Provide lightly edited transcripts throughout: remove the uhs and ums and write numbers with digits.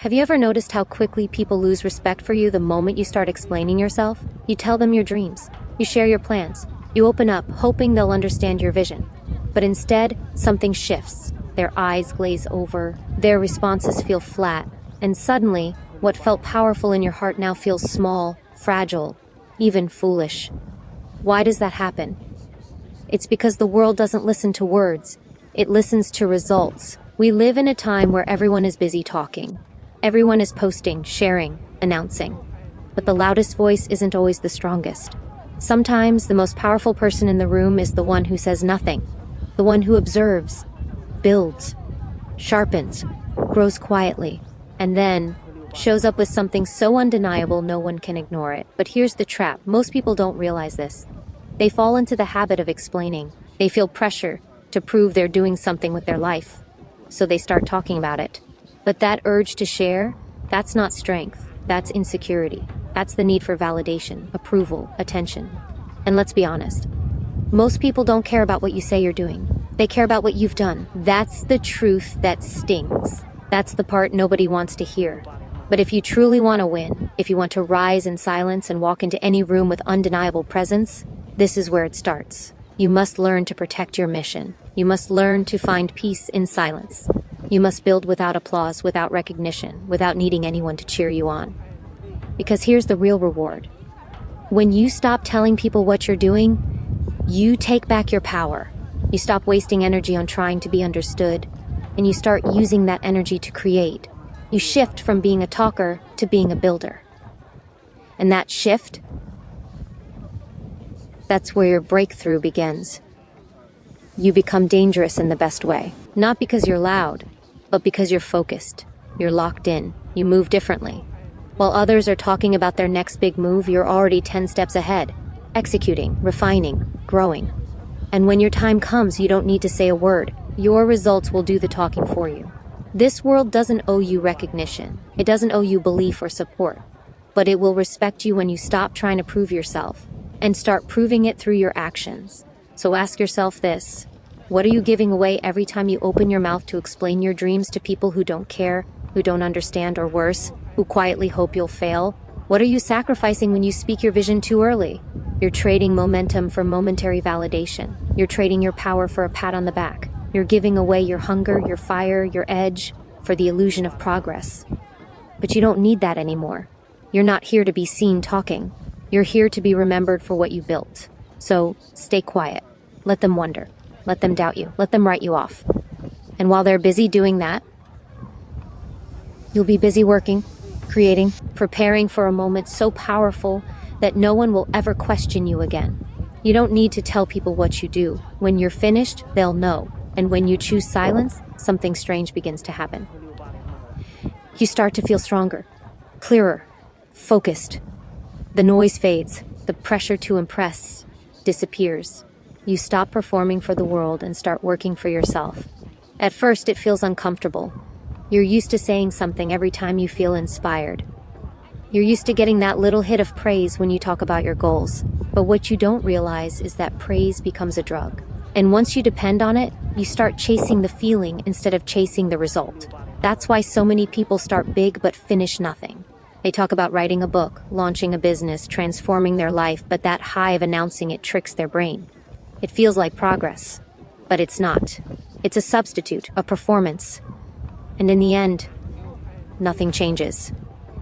Have you ever noticed how quickly people lose respect for you the moment you start explaining yourself? You tell them your dreams, you share your plans, you open up, hoping they'll understand your vision. But instead, something shifts. Their eyes glaze over, their responses feel flat, and suddenly, what felt powerful in your heart now feels small, fragile, even foolish. Why does that happen? It's because the world doesn't listen to words, it listens to results. We live in a time where everyone is busy talking. Everyone is posting, sharing, announcing. But the loudest voice isn't always the strongest. Sometimes the most powerful person in the room is the one who says nothing, the one who observes, builds, sharpens, grows quietly, and then shows up with something so undeniable no one can ignore it. But here's the trap. Most people don't realize this. They fall into the habit of explaining. They feel pressure to prove they're doing something with their life, so they start talking about it. But that urge to share, that's not strength, that's insecurity. That's the need for validation, approval, attention. And let's be honest, most people don't care about what you say you're doing. They care about what you've done. That's the truth that stings. That's the part nobody wants to hear. But if you truly want to win, if you want to rise in silence and walk into any room with undeniable presence, this is where it starts. You must learn to protect your mission. You must learn to find peace in silence. You must build without applause, without recognition, without needing anyone to cheer you on. Because here's the real reward. When you stop telling people what you're doing, you take back your power. You stop wasting energy on trying to be understood, and you start using that energy to create. You shift from being a talker to being a builder. And that shift, that's where your breakthrough begins. You become dangerous in the best way. Not because you're loud, but because you're focused. You're locked in. You move differently. While others are talking about their next big move, you're already 10 steps ahead, executing, refining, growing. And when your time comes, you don't need to say a word. Your results will do the talking for you. This world doesn't owe you recognition. It doesn't owe you belief or support. But it will respect you when you stop trying to prove yourself and start proving it through your actions. So ask yourself this. What are you giving away every time you open your mouth to explain your dreams to people who don't care, who don't understand, or worse, who quietly hope you'll fail? What are you sacrificing when you speak your vision too early? You're trading momentum for momentary validation. You're trading your power for a pat on the back. You're giving away your hunger, your fire, your edge for the illusion of progress. But you don't need that anymore. You're not here to be seen talking. You're here to be remembered for what you built. So stay quiet. Let them wonder. Let them doubt you. Let them write you off. And while they're busy doing that, you'll be busy working, creating, preparing for a moment so powerful that no one will ever question you again. You don't need to tell people what you do. When you're finished, they'll know. And when you choose silence, something strange begins to happen. You start to feel stronger, clearer, focused. The noise fades. The pressure to impress disappears. You stop performing for the world and start working for yourself. At first, it feels uncomfortable. You're used to saying something every time you feel inspired. You're used to getting that little hit of praise when you talk about your goals. But what you don't realize is that praise becomes a drug. And once you depend on it, you start chasing the feeling instead of chasing the result. That's why so many people start big but finish nothing. They talk about writing a book, launching a business, transforming their life, but that high of announcing it tricks their brain. It feels like progress, but it's not. It's a substitute, a performance. And in the end, nothing changes.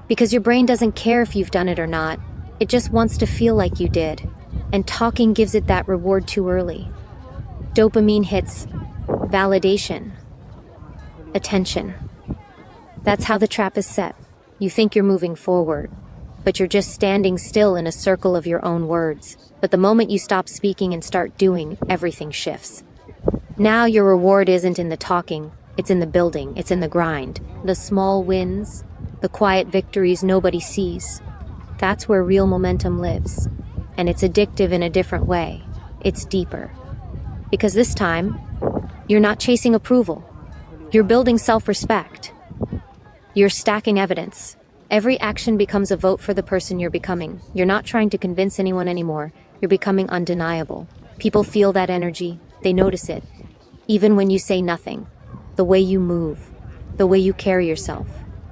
Because your brain doesn't care if you've done it or not. It just wants to feel like you did. And talking gives it that reward too early. Dopamine hits, validation, attention. That's how the trap is set. You think you're moving forward, but you're just standing still in a circle of your own words. But the moment you stop speaking and start doing, everything shifts. Now your reward isn't in the talking, it's in the building, it's in the grind. The small wins, the quiet victories nobody sees. That's where real momentum lives. And it's addictive in a different way. It's deeper. Because this time, you're not chasing approval. You're building self-respect. You're stacking evidence. Every action becomes a vote for the person you're becoming. You're not trying to convince anyone anymore. You're becoming undeniable. People feel that energy. They notice it. Even when you say nothing. The way you move. The way you carry yourself.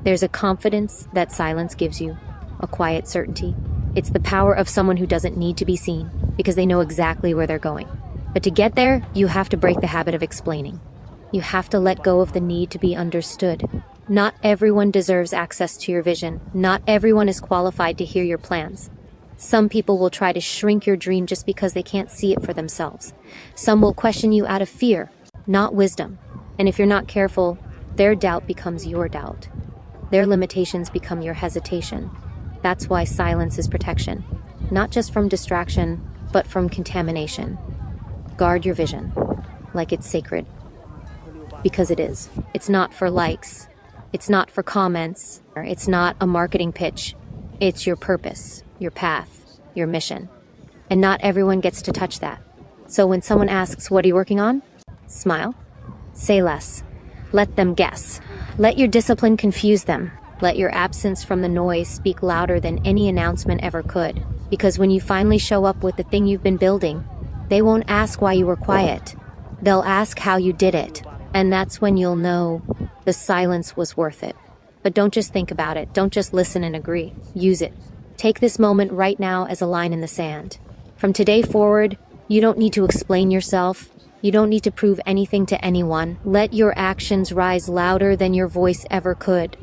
There's a confidence that silence gives you, a quiet certainty. It's the power of someone who doesn't need to be seen because they know exactly where they're going. But to get there, you have to break the habit of explaining. You have to let go of the need to be understood. Not everyone deserves access to your vision. Not everyone is qualified to hear your plans. Some people will try to shrink your dream just because they can't see it for themselves. Some will question you out of fear, not wisdom. And if you're not careful, their doubt becomes your doubt. Their limitations become your hesitation. That's why silence is protection, not just from distraction, but from contamination. Guard your vision, like it's sacred. Because it is. It's not for likes. It's not for comments. It's not a marketing pitch. It's your purpose, your path, your mission. And not everyone gets to touch that. So when someone asks, what are you working on? Smile. Say less. Let them guess. Let your discipline confuse them. Let your absence from the noise speak louder than any announcement ever could. Because when you finally show up with the thing you've been building, they won't ask why you were quiet. They'll ask how you did it. And that's when you'll know the silence was worth it. But don't just think about it. Don't just listen and agree. Use it. Take this moment right now as a line in the sand. From today forward, you don't need to explain yourself. You don't need to prove anything to anyone. Let your actions rise louder than your voice ever could.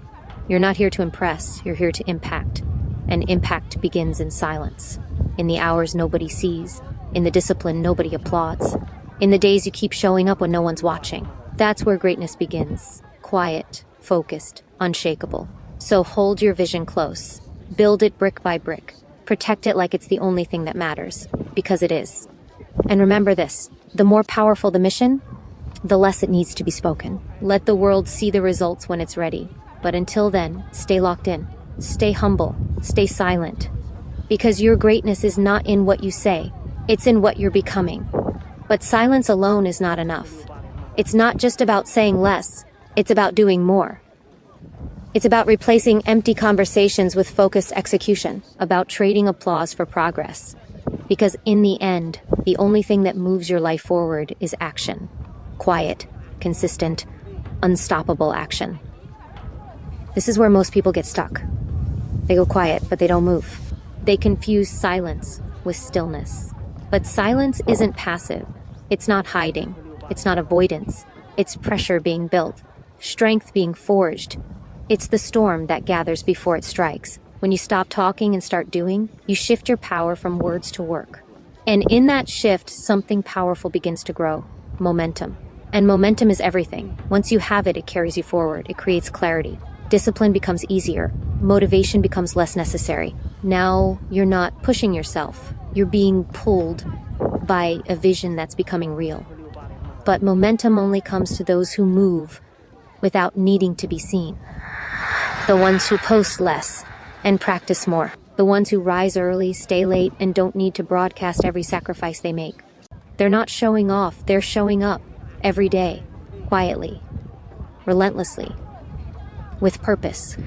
You're not here to impress. You're here to impact. And impact begins in silence. In the hours nobody sees. In the discipline nobody applauds. In the days you keep showing up when no one's watching. That's where greatness begins. Quiet, focused, unshakable. So hold your vision close. Build it brick by brick. Protect it like it's the only thing that matters. Because it is. And remember this, the more powerful the mission, the less it needs to be spoken. Let the world see the results when it's ready. But until then, stay locked in. Stay humble. Stay silent. Because your greatness is not in what you say. It's in what you're becoming. But silence alone is not enough. It's not just about saying less. It's about doing more. It's about replacing empty conversations with focused execution. About trading applause for progress. Because in the end, the only thing that moves your life forward is action. Quiet, consistent, unstoppable action. This is where most people get stuck. They go quiet, but they don't move. They confuse silence with stillness. But silence isn't passive. It's not hiding. It's not avoidance. It's pressure being built. Strength being forged. It's the storm that gathers before it strikes. When you stop talking and start doing, you shift your power from words to work. And in that shift, something powerful begins to grow. Momentum. And momentum is everything. Once you have it, it carries you forward. It creates clarity. Discipline becomes easier. Motivation becomes less necessary. Now you're not pushing yourself. You're being pulled by a vision that's becoming real. But momentum only comes to those who move without needing to be seen. The ones who post less and practice more. The ones who rise early, stay late, and don't need to broadcast every sacrifice they make. They're not showing off, they're showing up every day, quietly, relentlessly, with purpose.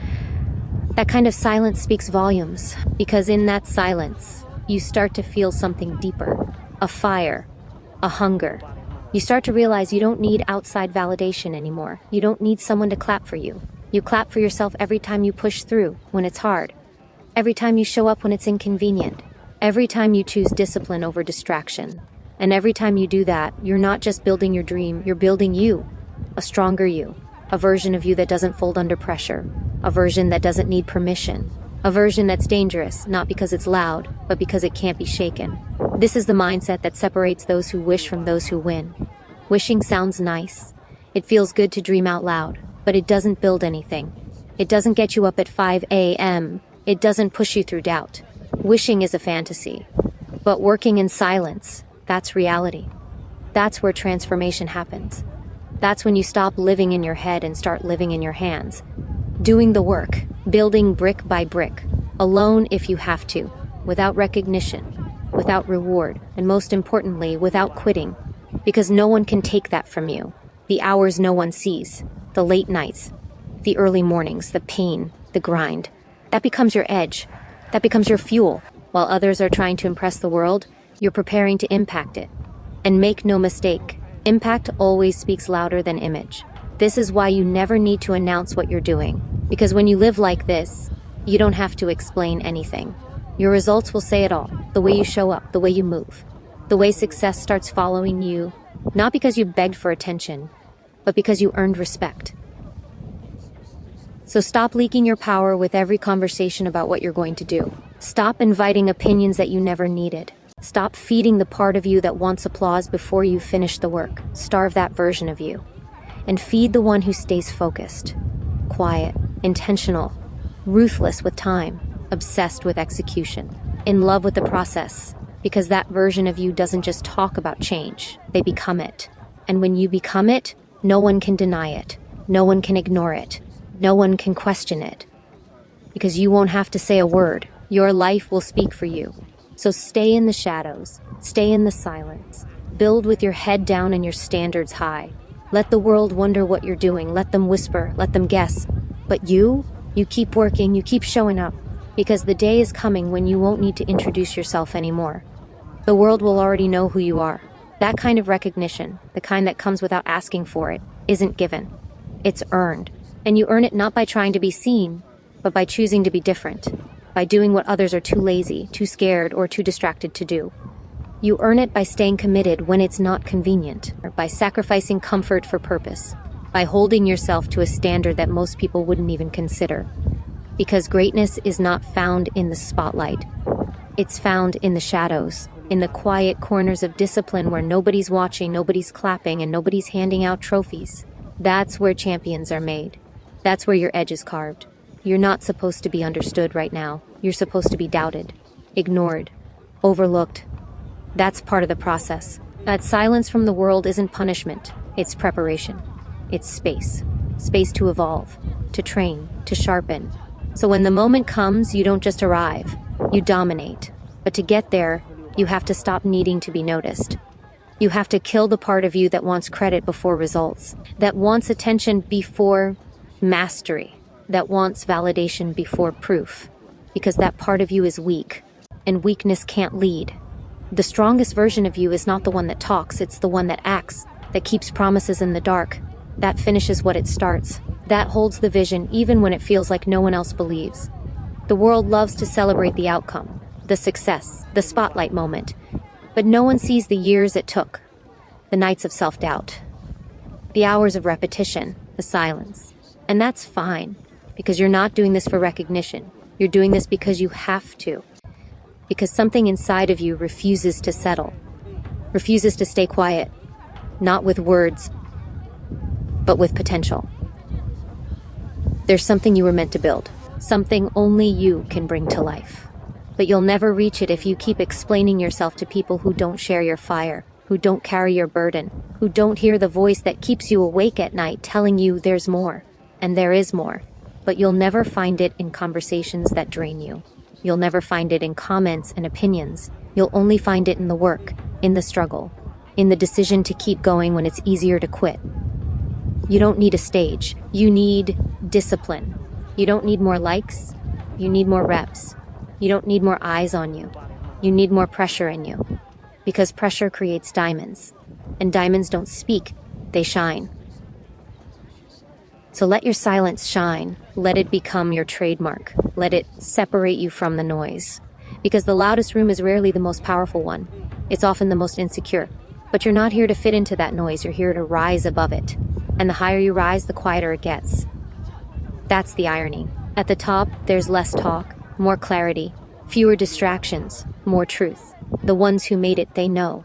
That kind of silence speaks volumes, because in that silence, you start to feel something deeper, a fire, a hunger. You start to realize you don't need outside validation anymore. You don't need someone to clap for you. You clap for yourself every time you push through when it's hard. Every time you show up when it's inconvenient. Every time you choose discipline over distraction. And every time you do that, you're not just building your dream, you're building you. A stronger you. A version of you that doesn't fold under pressure. A version that doesn't need permission. A version that's dangerous, not because it's loud, but because it can't be shaken. This is the mindset that separates those who wish from those who win. Wishing sounds nice. It feels good to dream out loud, but it doesn't build anything. It doesn't get you up at 5 a.m. It doesn't push you through doubt. Wishing is a fantasy. But working in silence, that's reality. That's where transformation happens. That's when you stop living in your head and start living in your hands. Doing the work, building brick by brick, alone if you have to, without recognition, without reward, and most importantly, without quitting. Because no one can take that from you. The hours no one sees, the late nights, the early mornings, the pain, the grind. That becomes your edge. That becomes your fuel. While others are trying to impress the world, you're preparing to impact it. And make no mistake, impact always speaks louder than image. This is why you never need to announce what you're doing. Because when you live like this, you don't have to explain anything. Your results will say it all. The way you show up, the way you move, the way success starts following you, not because you begged for attention, but because you earned respect. So stop leaking your power with every conversation about what you're going to do. Stop inviting opinions that you never needed. Stop feeding the part of you that wants applause before you finish the work. Starve that version of you. And feed the one who stays focused, quiet, intentional, ruthless with time, obsessed with execution, in love with the process. Because that version of you doesn't just talk about change, they become it. And when you become it, no one can deny it. No one can ignore it. No one can question it. Because you won't have to say a word. Your life will speak for you. So stay in the shadows. Stay in the silence. Build with your head down and your standards high. Let the world wonder what you're doing. Let them whisper. Let them guess. But you keep working. You keep showing up. Because the day is coming when you won't need to introduce yourself anymore. The world will already know who you are. That kind of recognition, the kind that comes without asking for it, isn't given. It's earned. And you earn it not by trying to be seen, but by choosing to be different, by doing what others are too lazy, too scared, or too distracted to do. You earn it by staying committed when it's not convenient, or by sacrificing comfort for purpose, by holding yourself to a standard that most people wouldn't even consider. Because greatness is not found in the spotlight. It's found in the shadows, in the quiet corners of discipline where nobody's watching, nobody's clapping, and nobody's handing out trophies. That's where champions are made. That's where your edge is carved. You're not supposed to be understood right now. You're supposed to be doubted, ignored, overlooked. That's part of the process. That silence from the world isn't punishment. It's preparation. It's space. Space to evolve, to train, to sharpen. So when the moment comes, you don't just arrive. You dominate. But to get there, you have to stop needing to be noticed. You have to kill the part of you that wants credit before results, that wants attention before mastery, that wants validation before proof, because that part of you is weak, and weakness can't lead. The strongest version of you is not the one that talks, it's the one that acts, that keeps promises in the dark, that finishes what it starts, that holds the vision even when it feels like no one else believes. The world loves to celebrate the outcome, the success, the spotlight moment, but no one sees the years it took, the nights of self-doubt, the hours of repetition, the silence. And that's fine, because you're not doing this for recognition. You're doing this because you have to. Because something inside of you refuses to settle, refuses to stay quiet, not with words, but with potential. There's something you were meant to build, something only you can bring to life. But you'll never reach it if you keep explaining yourself to people who don't share your fire, who don't carry your burden, who don't hear the voice that keeps you awake at night telling you there's more. And there is more, but you'll never find it in conversations that drain you. You'll never find it in comments and opinions. You'll only find it in the work, in the struggle, in the decision to keep going when it's easier to quit. You don't need a stage. You need discipline. You don't need more likes. You need more reps. You don't need more eyes on you. You need more pressure in you. Because pressure creates diamonds. And diamonds don't speak, they shine. So let your silence shine. Let it become your trademark. Let it separate you from the noise. Because the loudest room is rarely the most powerful one. It's often the most insecure. But you're not here to fit into that noise. You're here to rise above it. And the higher you rise, the quieter it gets. That's the irony. At the top, there's less talk, more clarity, fewer distractions, more truth. The ones who made it, they know.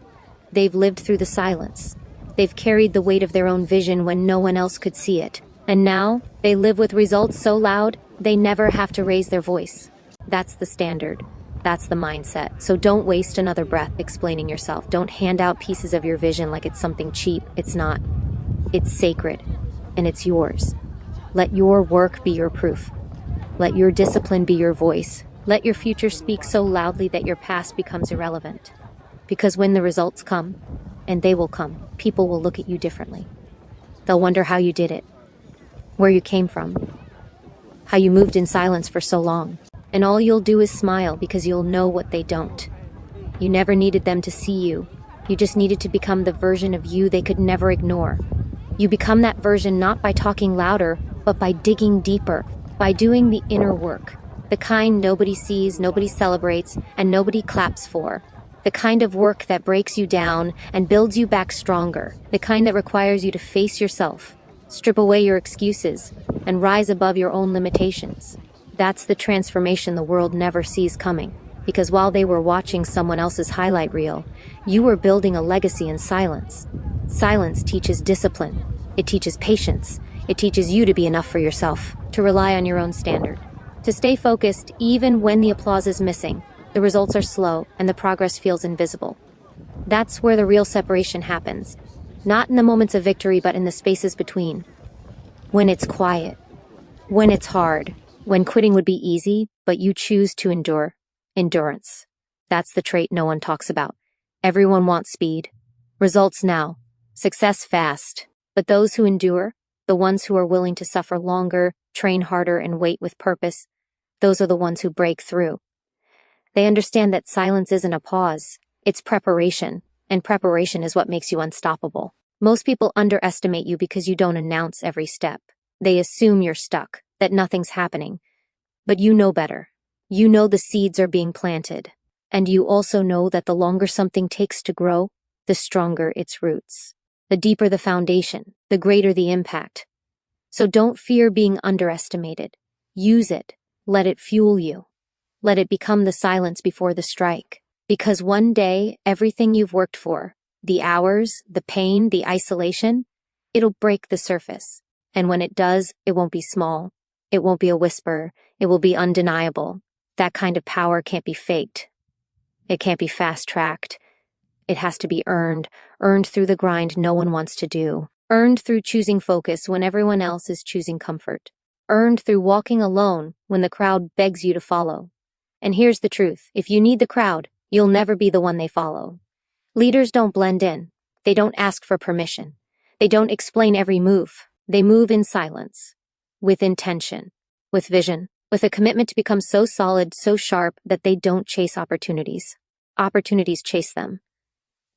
They've lived through the silence. They've carried the weight of their own vision when no one else could see it. And now, they live with results so loud, they never have to raise their voice. That's the standard. That's the mindset. So don't waste another breath explaining yourself. Don't hand out pieces of your vision like it's something cheap. It's not. It's sacred, and it's yours. Let your work be your proof. Let your discipline be your voice. Let your future speak so loudly that your past becomes irrelevant. Because when the results come, and they will come, people will look at you differently. They'll wonder how you did it, where you came from, how you moved in silence for so long. And all you'll do is smile because you'll know what they don't. You never needed them to see you. You just needed to become the version of you they could never ignore. You become that version not by talking louder, but by digging deeper, By doing the inner work, the kind nobody sees, nobody celebrates, and nobody claps for. The kind of work that breaks you down and builds you back stronger. The kind that requires you to face yourself, strip away your excuses, and rise above your own limitations. That's the transformation the world never sees coming. Because while they were watching someone else's highlight reel, you were building a legacy in silence. Silence teaches discipline. It teaches patience. It teaches you to be enough for yourself, to rely on your own standard, to stay focused even when the applause is missing, the results are slow, and the progress feels invisible. That's where the real separation happens. Not in the moments of victory, but in the spaces between. When it's quiet. When it's hard. When quitting would be easy, but you choose to endure. Endurance. That's the trait no one talks about. Everyone wants speed. Results now. Success fast. But those who endure, the ones who are willing to suffer longer, train harder, and wait with purpose, those are the ones who break through. They understand that silence isn't a pause, it's preparation, and preparation is what makes you unstoppable. Most people underestimate you because you don't announce every step. They assume you're stuck, that nothing's happening. But you know better. You know the seeds are being planted. And you also know that the longer something takes to grow, the stronger its roots. The deeper the foundation, the greater the impact. So don't fear being underestimated. Use it. Let it fuel you. Let it become the silence before the strike. Because one day, everything you've worked for, the hours, the pain, the isolation, it'll break the surface. And when it does, it won't be small. It won't be a whisper. It will be undeniable. That kind of power can't be faked. It can't be fast-tracked. It has to be earned through the grind no one wants to do. Earned through choosing focus when everyone else is choosing comfort. Earned through walking alone when the crowd begs you to follow. And here's the truth. If you need the crowd, you'll never be the one they follow. Leaders don't blend in. They don't ask for permission. They don't explain every move. They move in silence. With intention. With vision. With a commitment to become so solid, so sharp, that they don't chase opportunities. Opportunities chase them.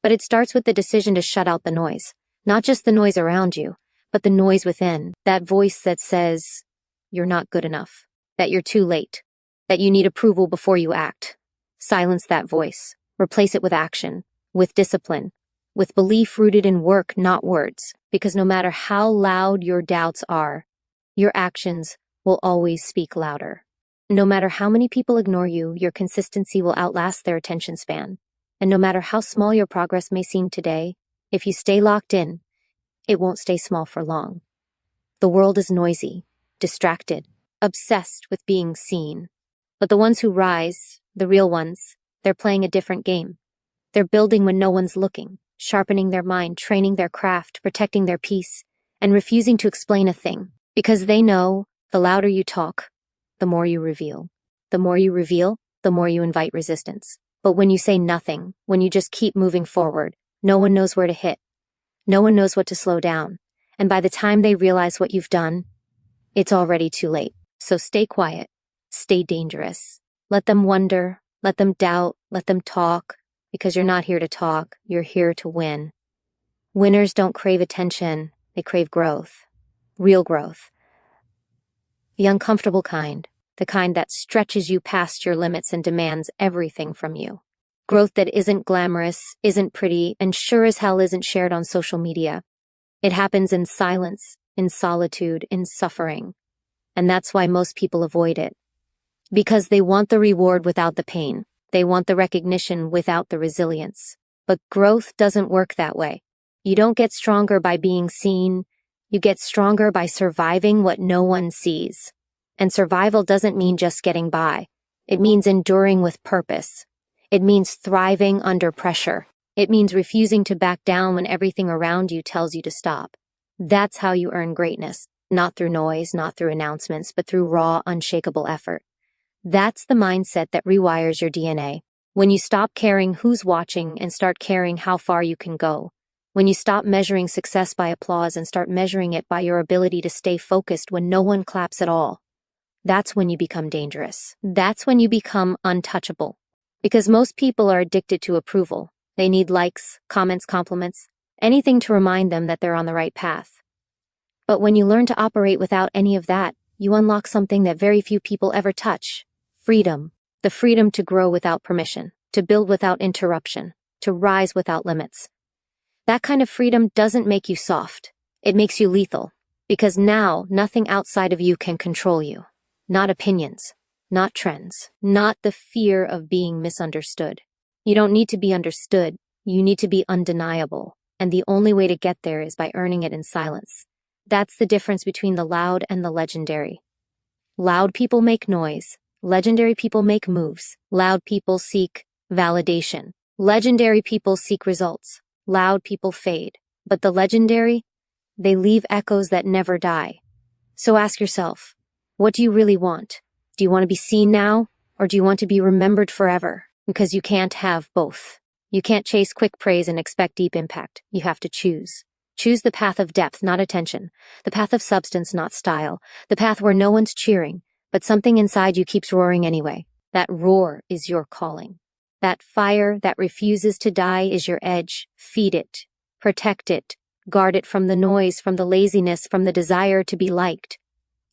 But it starts with the decision to shut out the noise. Not just the noise around you, but the noise within. That voice that says, you're not good enough. That you're too late. That you need approval before you act. Silence that voice. Replace it with action. With discipline. With belief rooted in work, not words. Because no matter how loud your doubts are, your actions will always speak louder. No matter how many people ignore you, your consistency will outlast their attention span. And no matter how small your progress may seem today, if you stay locked in, it won't stay small for long. The world is noisy, distracted, obsessed with being seen. But the ones who rise, the real ones, they're playing a different game. They're building when no one's looking, sharpening their mind, training their craft, protecting their peace, and refusing to explain a thing. Because they know the louder you talk, the more you reveal. The more you reveal, the more you invite resistance. But when you say nothing, when you just keep moving forward, no one knows where to hit. No one knows what to slow down. And by the time they realize what you've done, it's already too late. So stay quiet. Stay dangerous. Let them wonder. Let them doubt. Let them talk. Because you're not here to talk. You're here to win. Winners don't crave attention. They crave growth. Real growth. The uncomfortable kind. The kind that stretches you past your limits and demands everything from you. Growth that isn't glamorous, isn't pretty, and sure as hell isn't shared on social media. It happens in silence, in solitude, in suffering. And that's why most people avoid it. Because they want the reward without the pain. They want the recognition without the resilience. But growth doesn't work that way. You don't get stronger by being seen. You get stronger by surviving what no one sees. And survival doesn't mean just getting by. It means enduring with purpose. It means thriving under pressure. It means refusing to back down when everything around you tells you to stop. That's how you earn greatness. Not through noise, not through announcements, but through raw, unshakable effort. That's the mindset that rewires your DNA. When you stop caring who's watching and start caring how far you can go. When you stop measuring success by applause and start measuring it by your ability to stay focused when no one claps at all. That's when you become dangerous. That's when you become untouchable. Because most people are addicted to approval. They need likes, comments, compliments, anything to remind them that they're on the right path. But when you learn to operate without any of that, you unlock something that very few people ever touch: freedom. The freedom to grow without permission, to build without interruption, to rise without limits. That kind of freedom doesn't make you soft. It makes you lethal. Because now, nothing outside of you can control you. Not opinions, not trends, not the fear of being misunderstood. You don't need to be understood. You need to be undeniable. And the only way to get there is by earning it in silence. That's the difference between the loud and the legendary. Loud people make noise. Legendary people make moves. Loud people seek validation. Legendary people seek results. Loud people fade. But the legendary, they leave echoes that never die. So ask yourself, what do you really want? Do you want to be seen now, or do you want to be remembered forever? Because you can't have both. You can't chase quick praise and expect deep impact. You have to choose. Choose the path of depth, not attention. The path of substance, not style. The path where no one's cheering, but something inside you keeps roaring anyway. That roar is your calling. That fire that refuses to die is your edge. Feed it. Protect it. Guard it from the noise, from the laziness, from the desire to be liked.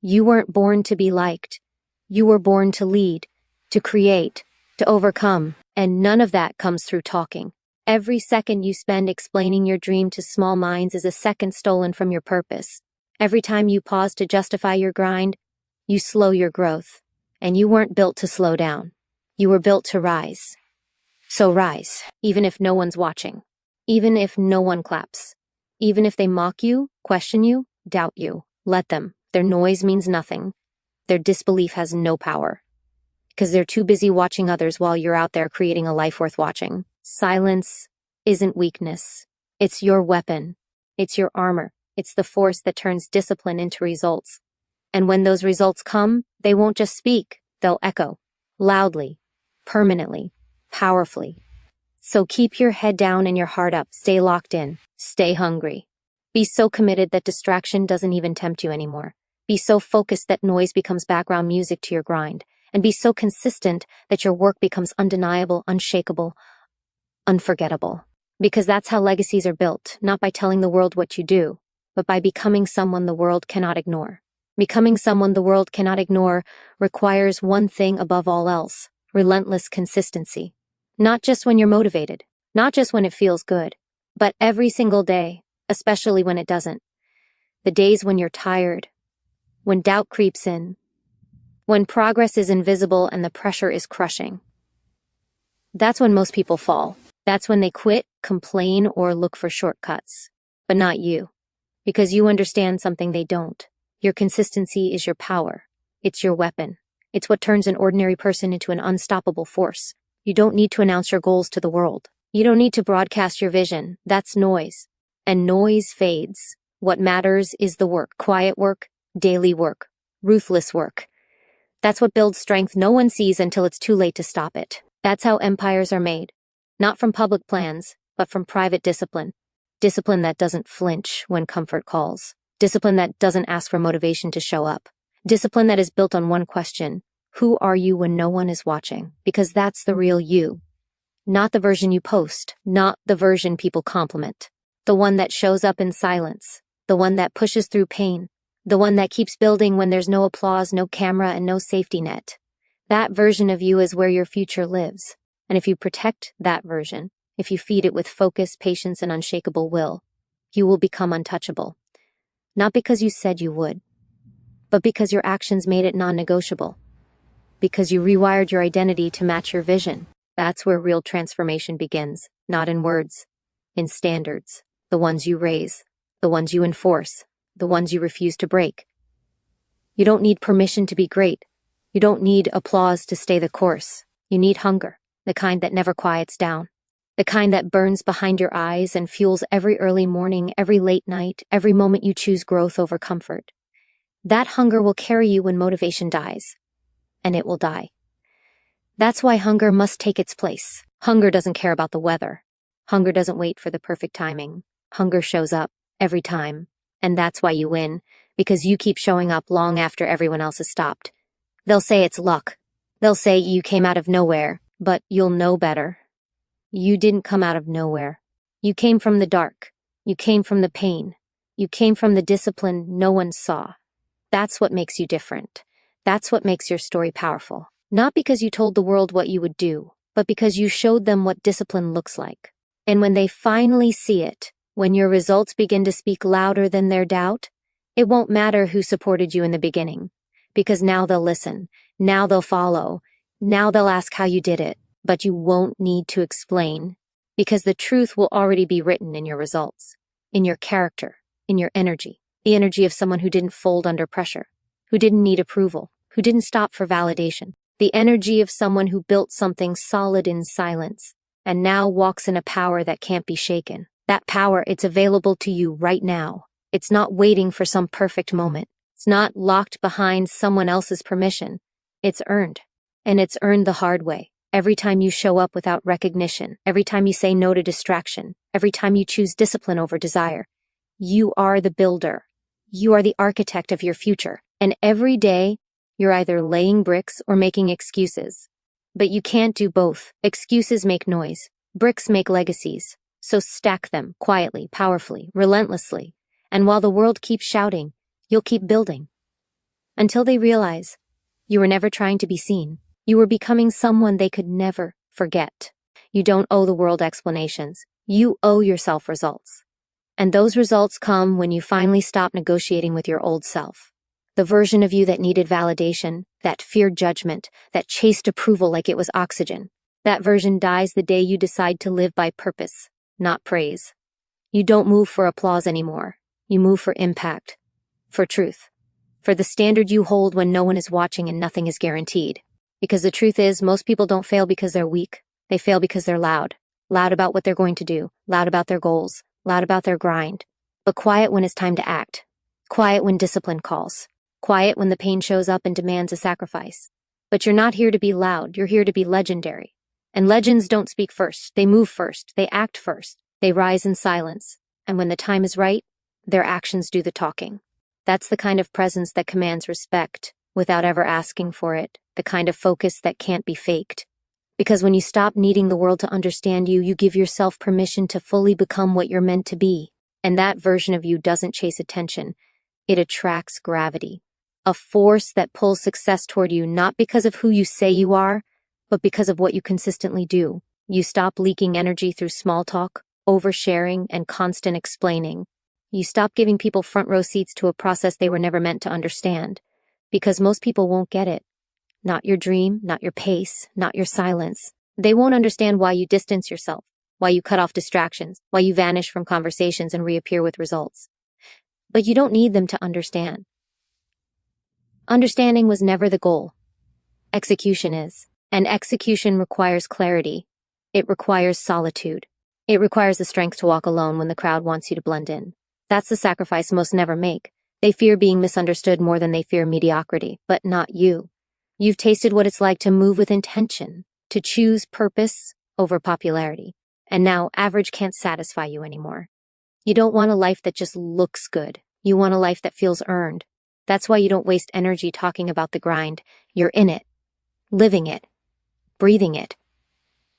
You weren't born to be liked. You were born to lead, to create, to overcome, and none of that comes through talking. Every second you spend explaining your dream to small minds is a second stolen from your purpose. Every time you pause to justify your grind, you slow your growth. And you weren't built to slow down. You were built to rise. So rise, even if no one's watching. Even if no one claps. Even if they mock you, question you, doubt you. Let them. Their noise means nothing. Their disbelief has no power. Because they're too busy watching others while you're out there creating a life worth watching. Silence isn't weakness. It's your weapon. It's your armor. It's the force that turns discipline into results. And when those results come, they won't just speak. They'll echo. Loudly. Permanently. Powerfully. So keep your head down and your heart up. Stay locked in. Stay hungry. Be so committed that distraction doesn't even tempt you anymore. Be so focused that noise becomes background music to your grind. And be so consistent that your work becomes undeniable, unshakable, unforgettable. Because that's how legacies are built, not by telling the world what you do, but by becoming someone the world cannot ignore. Becoming someone the world cannot ignore requires one thing above all else: relentless consistency. Not just when you're motivated, not just when it feels good, but every single day, especially when it doesn't. The days when you're tired, when doubt creeps in, when progress is invisible and the pressure is crushing. That's when most people fall. That's when they quit, complain, or look for shortcuts. But not you. Because you understand something they don't. Your consistency is your power. It's your weapon. It's what turns an ordinary person into an unstoppable force. You don't need to announce your goals to the world. You don't need to broadcast your vision. That's noise. And noise fades. What matters is the work. Quiet work, daily work, ruthless work. That's what builds strength no one sees until it's too late to stop it. That's how empires are made. Not from public plans, but from private discipline. Discipline that doesn't flinch when comfort calls. Discipline that doesn't ask for motivation to show up. Discipline that is built on one question: who are you when no one is watching? Because that's the real you. Not the version you post, not the version people compliment. The one that shows up in silence. The one that pushes through pain. The one that keeps building when there's no applause, no camera, and no safety net. That version of you is where your future lives. And if you protect that version, if you feed it with focus, patience, and unshakable will, you will become untouchable. Not because you said you would, but because your actions made it non-negotiable. Because you rewired your identity to match your vision. That's where real transformation begins, not in words, in standards. The ones you raise, the ones you enforce, the ones you refuse to break. You don't need permission to be great. You don't need applause to stay the course. You need hunger, the kind that never quiets down. The kind that burns behind your eyes and fuels every early morning, every late night, every moment you choose growth over comfort. That hunger will carry you when motivation dies. And it will die. That's why hunger must take its place. Hunger doesn't care about the weather. Hunger doesn't wait for the perfect timing. Hunger shows up every time. And that's why you win, because you keep showing up long after everyone else has stopped. They'll say it's luck. They'll say you came out of nowhere, but you'll know better. You didn't come out of nowhere. You came from the dark. You came from the pain. You came from the discipline no one saw. That's what makes you different. That's what makes your story powerful. Not because you told the world what you would do, but because you showed them what discipline looks like. And when they finally see it, when your results begin to speak louder than their doubt, it won't matter who supported you in the beginning, because now they'll listen, now they'll follow, now they'll ask how you did it, but you won't need to explain, because the truth will already be written in your results, in your character, in your energy, the energy of someone who didn't fold under pressure, who didn't need approval, who didn't stop for validation, the energy of someone who built something solid in silence, and now walks in a power that can't be shaken. That power, it's available to you right now. It's not waiting for some perfect moment. It's not locked behind someone else's permission. It's earned. And it's earned the hard way. Every time you show up without recognition, every time you say no to distraction, every time you choose discipline over desire, you are the builder. You are the architect of your future. And every day, you're either laying bricks or making excuses. But you can't do both. Excuses make noise. Bricks make legacies. So stack them quietly, powerfully, relentlessly. And while the world keeps shouting, you'll keep building. Until they realize you were never trying to be seen. You were becoming someone they could never forget. You don't owe the world explanations. You owe yourself results. And those results come when you finally stop negotiating with your old self. The version of you that needed validation, that feared judgment, that chased approval like it was oxygen. That version dies the day you decide to live by purpose, not praise. You don't move for applause anymore. You move for impact, for truth, for the standard you hold when no one is watching and nothing is guaranteed. Because the truth is, most people don't fail because they're weak. They fail because they're loud. Loud about what they're going to do, loud about their goals, loud about their grind, but quiet when it's time to act. Quiet when discipline calls. Quiet when the pain shows up and demands a sacrifice. But you're not here to be loud, you're here to be legendary. And legends don't speak first, they move first, they act first, they rise in silence. And when the time is right, their actions do the talking. That's the kind of presence that commands respect without ever asking for it, the kind of focus that can't be faked. Because when you stop needing the world to understand you, you give yourself permission to fully become what you're meant to be. And that version of you doesn't chase attention, it attracts gravity. A force that pulls success toward you not because of who you say you are, but because of what you consistently do. You stop leaking energy through small talk, oversharing, and constant explaining. You stop giving people front row seats to a process they were never meant to understand. Because most people won't get it. Not your dream, not your pace, not your silence. They won't understand why you distance yourself, why you cut off distractions, why you vanish from conversations and reappear with results. But you don't need them to understand. Understanding was never the goal. Execution is. And execution requires clarity. It requires solitude. It requires the strength to walk alone when the crowd wants you to blend in. That's the sacrifice most never make. They fear being misunderstood more than they fear mediocrity, but not you. You've tasted what it's like to move with intention, to choose purpose over popularity. And now average can't satisfy you anymore. You don't want a life that just looks good. You want a life that feels earned. That's why you don't waste energy talking about the grind. You're in it, living it, breathing it,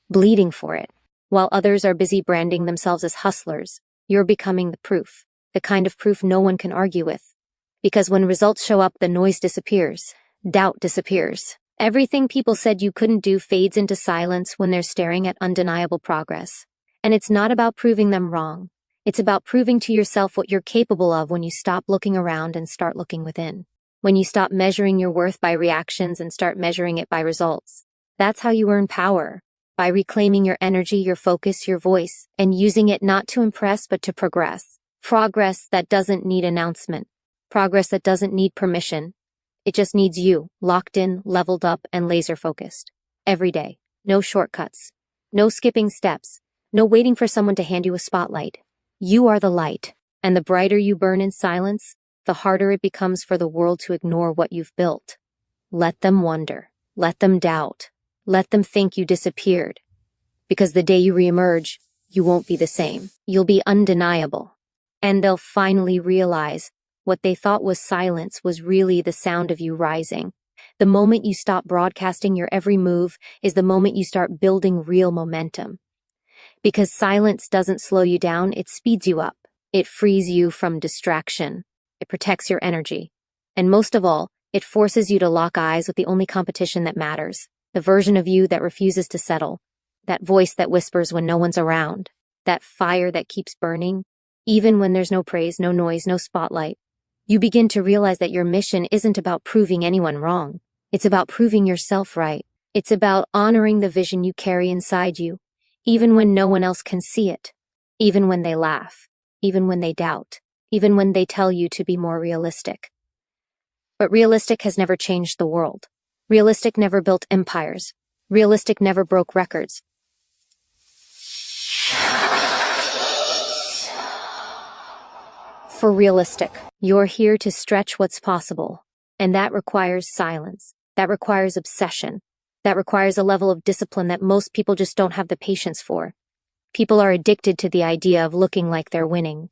bleeding for it. While others are busy branding themselves as hustlers, you're becoming the proof, the kind of proof no one can argue with. Because when results show up, the noise disappears, doubt disappears. Everything people said you couldn't do fades into silence when they're staring at undeniable progress. And it's not about proving them wrong. It's about proving to yourself what you're capable of when you stop looking around and start looking within. When you stop measuring your worth by reactions and start measuring it by results. That's how you earn power. By reclaiming your energy, your focus, your voice, and using it not to impress but to progress. Progress that doesn't need announcement. Progress that doesn't need permission. It just needs you, locked in, leveled up, and laser focused. Every day. No shortcuts. No skipping steps. No waiting for someone to hand you a spotlight. You are the light, and the brighter you burn in silence, the harder it becomes for the world to ignore what you've built. Let them wonder. Let them doubt. Let them think you disappeared. Because the day you reemerge, you won't be the same. You'll be undeniable. And they'll finally realize what they thought was silence was really the sound of you rising. The moment you stop broadcasting your every move is the moment you start building real momentum. Because silence doesn't slow you down, it speeds you up. It frees you from distraction. It protects your energy. And most of all, it forces you to lock eyes with the only competition that matters, the version of you that refuses to settle, that voice that whispers when no one's around, that fire that keeps burning, even when there's no praise, no noise, no spotlight. You begin to realize that your mission isn't about proving anyone wrong. It's about proving yourself right. It's about honoring the vision you carry inside you, even when no one else can see it, even when they laugh, even when they doubt, even when they tell you to be more realistic. But realistic has never changed the world. Realistic never built empires. Realistic never broke records. For realistic, you're here to stretch what's possible, and that requires silence. That requires obsession. That requires a level of discipline that most people just don't have the patience for. People are addicted to the idea of looking like they're winning.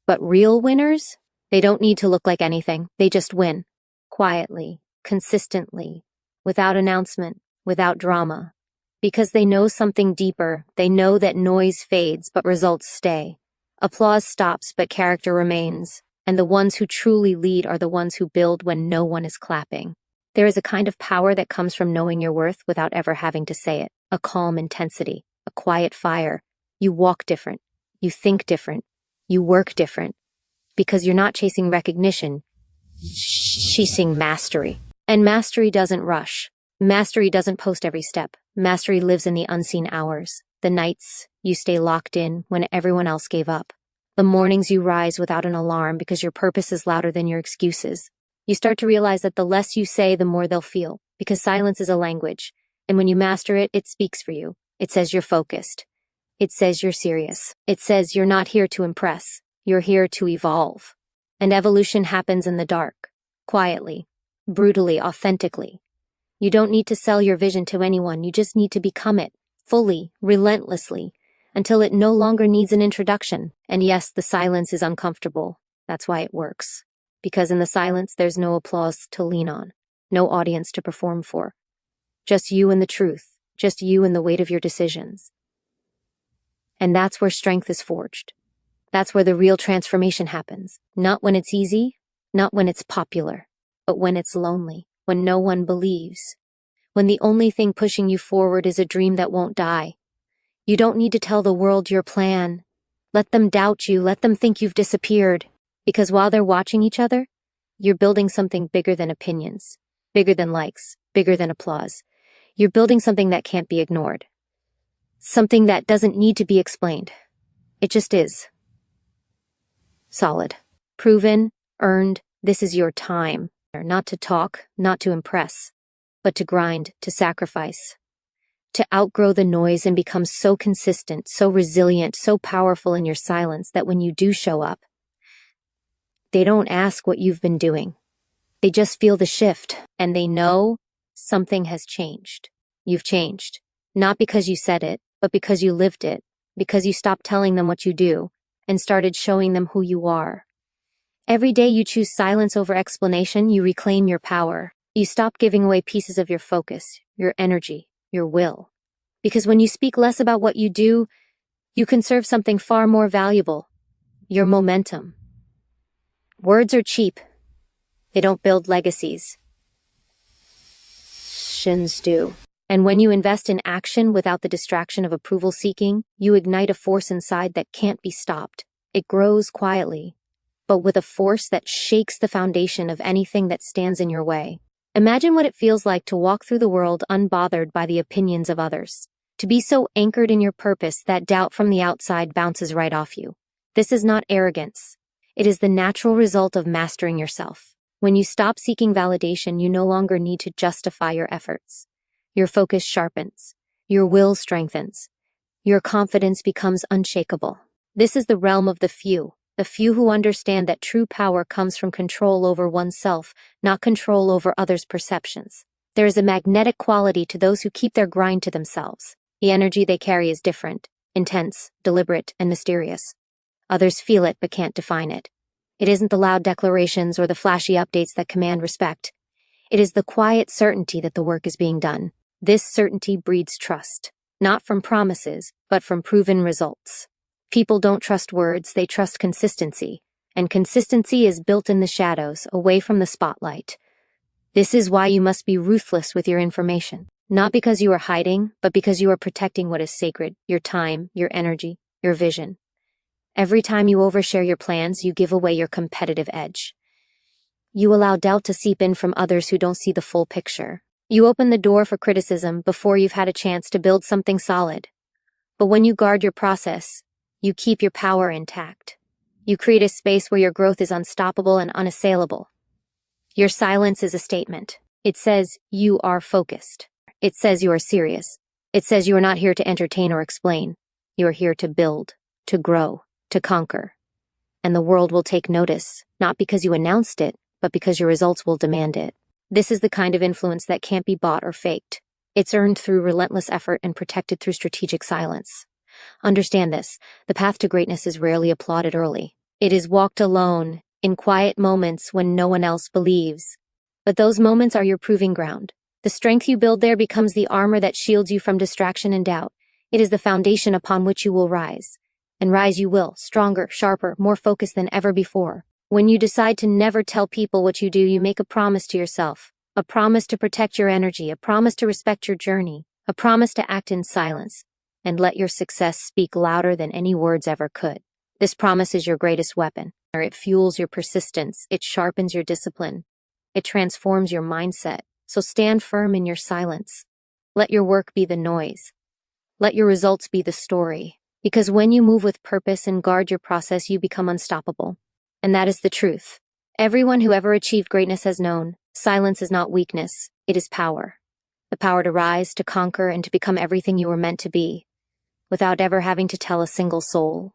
But real winners? They don't need to look like anything. They just win. Quietly, consistently, without announcement, without drama. Because they know something deeper. They know that noise fades, but results stay. Applause stops, but character remains. And the ones who truly lead are the ones who build when no one is clapping. There is a kind of power that comes from knowing your worth without ever having to say it. A calm intensity, a quiet fire. You walk different. You think different. You work different. Because you're not chasing recognition. Chasing mastery. And mastery doesn't rush. Mastery doesn't post every step. Mastery lives in the unseen hours. The nights you stay locked in when everyone else gave up. The mornings you rise without an alarm because your purpose is louder than your excuses. You start to realize that the less you say, the more they'll feel, because silence is a language. And when you master it, it speaks for you. It says you're focused. It says you're serious. It says you're not here to impress. You're here to evolve. And evolution happens in the dark, quietly, brutally, authentically. You don't need to sell your vision to anyone. You just need to become it, fully, relentlessly, until it no longer needs an introduction. And yes, the silence is uncomfortable. That's why it works. Because in the silence, there's no applause to lean on, no audience to perform for. Just you and the truth, just you and the weight of your decisions. And that's where strength is forged. That's where the real transformation happens. Not when it's easy, not when it's popular, but when it's lonely, when no one believes, when the only thing pushing you forward is a dream that won't die. You don't need to tell the world your plan. Let them doubt you, let them think you've disappeared. Because while they're watching each other, you're building something bigger than opinions, bigger than likes, bigger than applause. You're building something that can't be ignored. Something that doesn't need to be explained. It just is. Solid. Proven, earned, this is your time. Not to talk, not to impress, but to grind, to sacrifice. To outgrow the noise and become so consistent, so resilient, so powerful in your silence that when you do show up, they don't ask what you've been doing. They just feel the shift, and they know something has changed. You've changed. Not because you said it, but because you lived it. Because you stopped telling them what you do, and started showing them who you are. Every day you choose silence over explanation, you reclaim your power. You stop giving away pieces of your focus, your energy, your will. Because when you speak less about what you do, you conserve something far more valuable. Your momentum. Words are cheap. They don't build legacies. Actions do. And when you invest in action without the distraction of approval seeking, you ignite a force inside that can't be stopped. It grows quietly, but with a force that shakes the foundation of anything that stands in your way. Imagine what it feels like to walk through the world unbothered by the opinions of others. To be so anchored in your purpose that doubt from the outside bounces right off you. This is not arrogance. It is the natural result of mastering yourself. When you stop seeking validation, you no longer need to justify your efforts. Your focus sharpens. Your will strengthens. Your confidence becomes unshakable. This is the realm of the few who understand that true power comes from control over oneself, not control over others' perceptions. There is a magnetic quality to those who keep their grind to themselves. The energy they carry is different, intense, deliberate, and mysterious. Others feel it but can't define it. It isn't the loud declarations or the flashy updates that command respect. It is the quiet certainty that the work is being done. This certainty breeds trust, not from promises, but from proven results. People don't trust words, they trust consistency. And consistency is built in the shadows, away from the spotlight. This is why you must be ruthless with your information. Not because you are hiding, but because you are protecting what is sacred, your time, your energy, your vision. Every time you overshare your plans, you give away your competitive edge. You allow doubt to seep in from others who don't see the full picture. You open the door for criticism before you've had a chance to build something solid. But when you guard your process, you keep your power intact. You create a space where your growth is unstoppable and unassailable. Your silence is a statement. It says you are focused. It says you are serious. It says you are not here to entertain or explain. You are here to build, to grow, to conquer. And the world will take notice, not because you announced it, but because your results will demand it. This is the kind of influence that can't be bought or faked. It's earned through relentless effort and protected through strategic silence. Understand this, the path to greatness is rarely applauded early. It is walked alone, in quiet moments when no one else believes. But those moments are your proving ground. The strength you build there becomes the armor that shields you from distraction and doubt. It is the foundation upon which you will rise. And rise you will, stronger, sharper, more focused than ever before. When you decide to never tell people what you do, you make a promise to yourself. A promise to protect your energy, a promise to respect your journey, a promise to act in silence, and let your success speak louder than any words ever could. This promise is your greatest weapon. It fuels your persistence, it sharpens your discipline, it transforms your mindset. So stand firm in your silence. Let your work be the noise. Let your results be the story. Because when you move with purpose and guard your process, you become unstoppable. And that is the truth. Everyone who ever achieved greatness has known, silence is not weakness, it is power. The power to rise, to conquer, and to become everything you were meant to be, without ever having to tell a single soul.